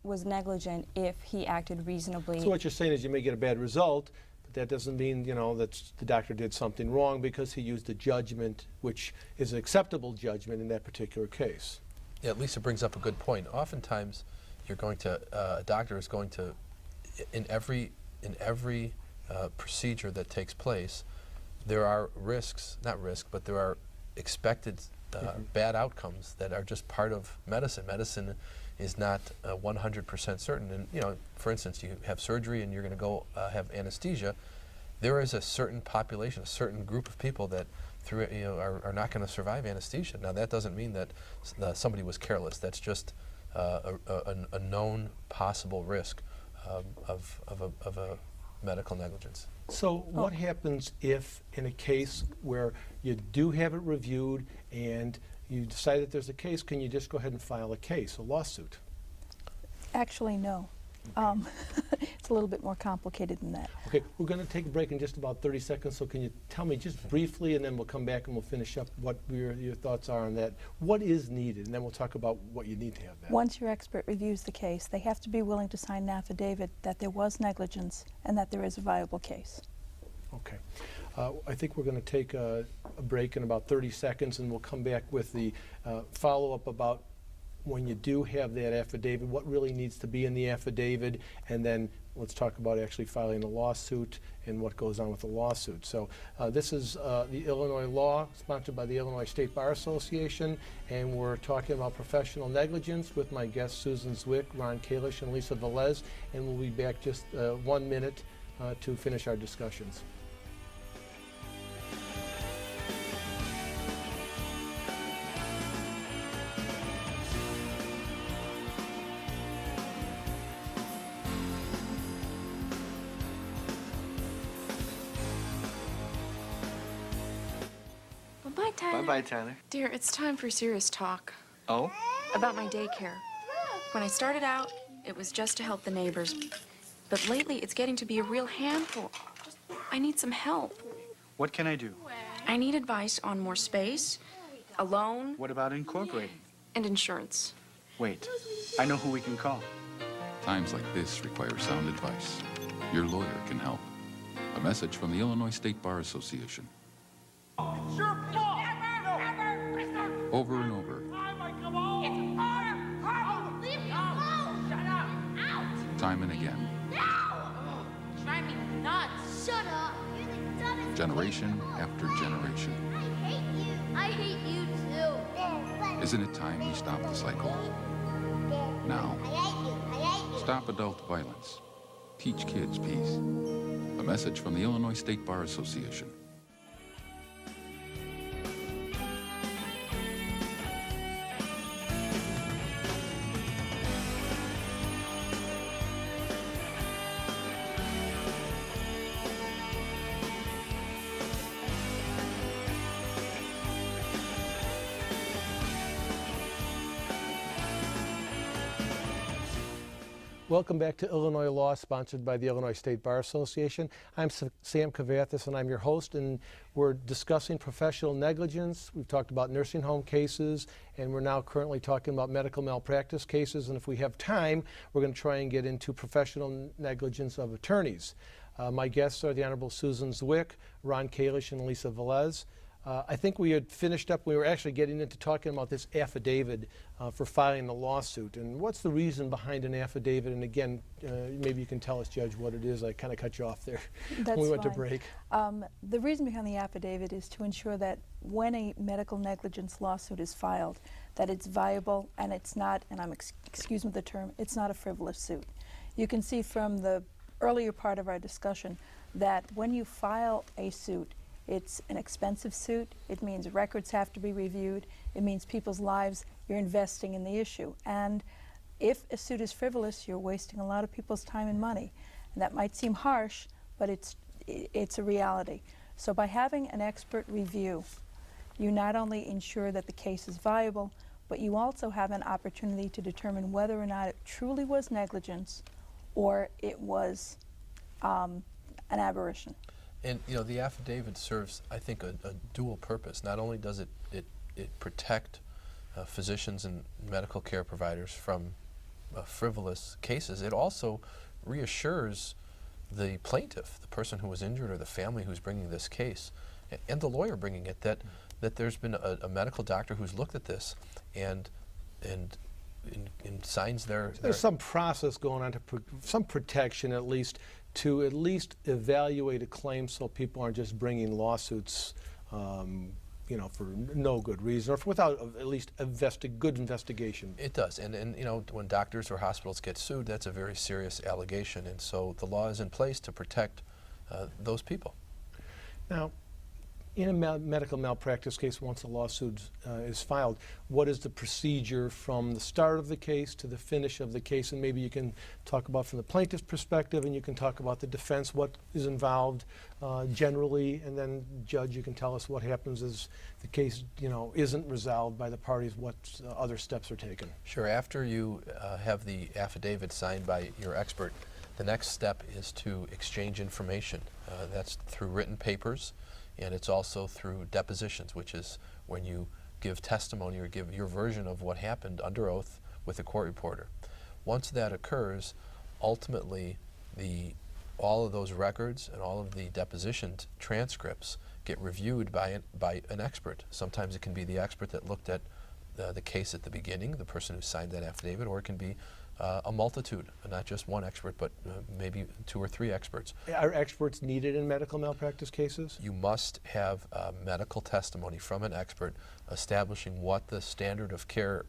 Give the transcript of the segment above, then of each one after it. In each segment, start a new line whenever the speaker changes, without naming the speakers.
was negligent if he acted reasonably.
So what you're saying is you may get a bad result, but that doesn't mean, you know, that the doctor did something wrong because he used a judgment which is an acceptable judgment in that particular case.
Yeah, Lisa brings up a good point. Oftentimes, you're going to a doctor is going to in every procedure that takes place, there are risks, not risk, but there are expected bad outcomes that are just part of medicine. Medicine is not 100% certain. And, you know, for instance, you have surgery and you're going to go have anesthesia. There is a certain population, a certain group of people that are not going to survive anesthesia. Now, that doesn't mean that somebody was careless. That's just a known possible risk of a medical negligence.
So what happens if in a case where you do have it reviewed and you decide that there's a case, can you just go ahead and file a case, a lawsuit?
Actually, no. It's a little bit more complicated than that.
Okay, we're going to take a break in just about 30 seconds, so can you tell me just briefly, and then we'll come back and we'll finish up what your thoughts are on that. What is needed, and then we'll talk about what you need to have that.
Once your expert reviews the case, they have to be willing to sign an affidavit that there was negligence and that there is a viable case.
Okay. I think we're going to take a break in about 30 seconds, and we'll come back with the follow-up about when you do have that affidavit, what really needs to be in the affidavit, and then let's talk about actually filing a lawsuit and what goes on with the lawsuit. So this is the Illinois Law, sponsored by the Illinois State Bar Association, and we're talking about professional negligence with my guests Susan Zwick, Ron Kalish, and Lisa Velez, and we'll be back just 1 minute to finish our discussions.
Bye, Tyler.
Bye-bye, Tyler.
Dear, it's time for serious talk.
Oh?
About my daycare. When I started out, it was just to help the neighbors. But lately, it's getting to be a real handful. I need some help.
What can I do?
I need advice on more space, a loan,
What about incorporating?
and insurance.
Wait, I know who we can call.
Times like this require sound advice. Your lawyer can help. A message from the Illinois State Bar Association.
It's your fault!
Over and over.
Leave me alone! Shut up! Out!
Time and again.
No! Drive me nuts! Shut up! You're the dumbest
Generation after generation.
I hate you! I hate you too!
Isn't it time we stop the cycle? Now.
I hate you! I hate you!
Stop adult violence. Teach kids peace. A message from the Illinois State Bar Association.
Welcome back to Illinois Law, sponsored by the Illinois State Bar Association. I'm Sam Kavathis, and I'm your host, and we're discussing professional negligence. We've talked about nursing home cases, and we're now currently talking about medical malpractice cases, and if we have time, we're going to try and get into professional negligence of attorneys. My guests are the Honorable Susan Zwick, Ron Kalish, and Lisa Velez. I think we had finished up, we were actually getting into talking about this affidavit for filing the lawsuit. And what's the reason behind an affidavit? And again, maybe you can tell us, Judge, what it is. I kind of cut you off there when we went to break.
The reason behind the affidavit is to ensure that when a medical negligence lawsuit is filed, that it's viable and it's not, and excuse me the term, it's not a frivolous suit. You can see from the earlier part of our discussion that when you file a suit, it's an expensive suit. It means records have to be reviewed. It means people's lives, you're investing in the issue. And if a suit is frivolous, you're wasting a lot of people's time and money. And that might seem harsh, but it's a reality. So by having an expert review, you not only ensure that the case is viable, but you also have an opportunity to determine whether or not it truly was negligence or it was an aberration.
And you know, the affidavit serves, I think, a dual purpose. Not only does it protect physicians and medical care providers from frivolous cases, it also reassures the plaintiff, the person who was injured or the family who's bringing this case, and the lawyer bringing it, that there's been a medical doctor who's looked at this and signs
There's some process going on, some protection at least, to at least evaluate a claim so people aren't just bringing lawsuits for no good reason or without at least good investigation.
It does, and when doctors or hospitals get sued, that's a very serious allegation, and so the law is in place to protect those people.
Now, in a medical malpractice case, once a lawsuit is filed, what is the procedure from the start of the case to the finish of the case? And maybe you can talk about from the plaintiff's perspective, and you can talk about the defense, what is involved generally, and then, Judge, you can tell us what happens as the case, isn't resolved by the parties, what other steps are taken.
Sure. After you have the affidavit signed by your expert, the next step is to exchange information. That's through written papers. And it's also through depositions, which is when you give testimony or give your version of what happened under oath with a court reporter. Once that occurs, ultimately all of those records and all of the deposition transcripts get reviewed by an expert. Sometimes it can be the expert that looked at the case at the beginning, the person who signed that affidavit, or it can be a multitude, not just one expert, but maybe 2 or 3 experts.
Are experts needed in medical malpractice cases?
You must have medical testimony from an expert establishing what the standard of care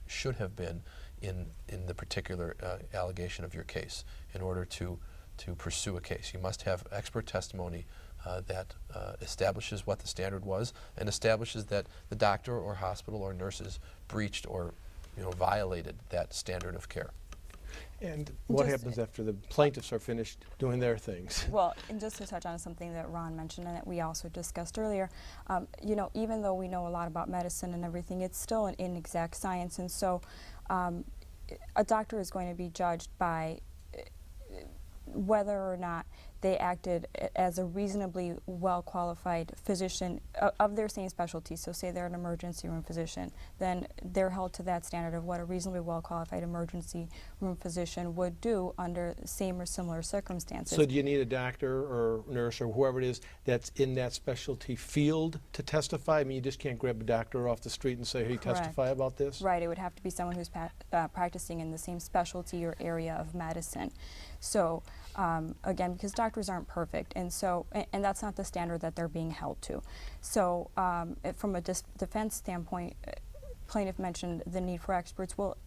should have been in the particular allegation of your case in order to pursue a case. You must have expert testimony that establishes what the standard was and establishes that the doctor or hospital or nurses breached or violated that standard of care.
And what happens after the plaintiffs are finished doing their things?
Well, and just to touch on something that Ron mentioned and that we also discussed earlier, even though we know a lot about medicine and everything, it's still an inexact science, and so a doctor is going to be judged by whether or not they acted as a reasonably well-qualified physician of their same specialty. So say they're an emergency room physician, then they're held to that standard of what a reasonably well-qualified emergency room physician would do under same or similar circumstances.
So do you need a doctor or nurse or whoever it is that's in that specialty field to testify? I mean, you just can't grab a doctor off the street and say, hey,
Correct.
testify about this?
Right, it would have to be someone who's practicing in the same specialty or area of medicine. So again, because doctors aren't perfect, and so and that's not the standard that they're being held to. So from a defense standpoint, plaintiff mentioned the need for experts. Well,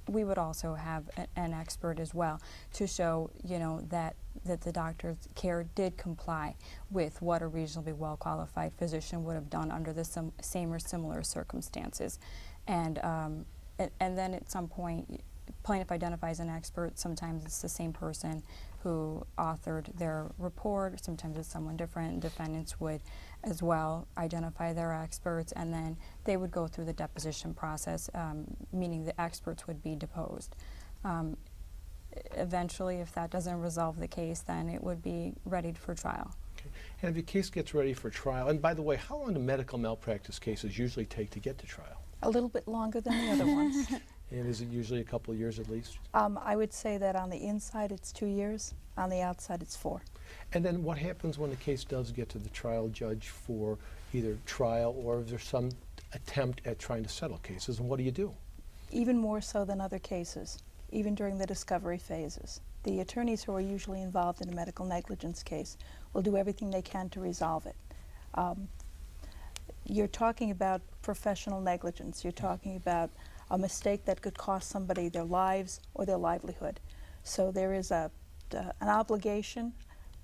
we would also have an expert as well to show, that the doctor's care did comply with what a reasonably well-qualified physician would have done under the same or similar circumstances, and then at some point, plaintiff identifies an expert. Sometimes it's the same person who authored their report. Sometimes it's someone different. Defendants would as well identify their experts, and then they would go through the deposition process, meaning the experts would be deposed. Eventually, if that doesn't resolve the case, then it would be ready for trial.
Okay. And if the case gets ready for trial, and by the way, how long do medical malpractice cases usually take to get to trial?
A little bit longer than the other ones.
And is it usually a couple of years at least?
I would say that on the inside it's 2 years, on the outside it's 4.
And then what happens when the case does get to the trial judge for either trial or if there's some attempt at trying to settle cases, and what do you do?
Even more so than other cases, even during the discovery phases. The attorneys who are usually involved in a medical negligence case will do everything they can to resolve it. You're talking about professional negligence. You're talking about a mistake that could cost somebody their lives or their livelihood. So there is an obligation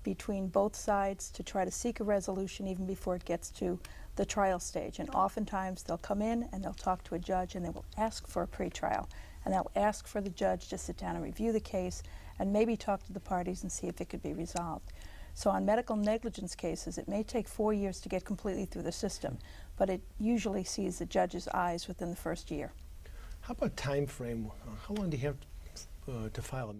between both sides to try to seek a resolution even before it gets to the trial stage. And oftentimes they'll come in and they'll talk to a judge and they will ask for a pretrial. And they'll ask for the judge to sit down and review the case and maybe talk to the parties and see if it could be resolved. So on medical negligence cases, it may take 4 years to get completely through the system, but it usually sees the judge's eyes within the first year.
How about time frame? How long do you have to file a medical?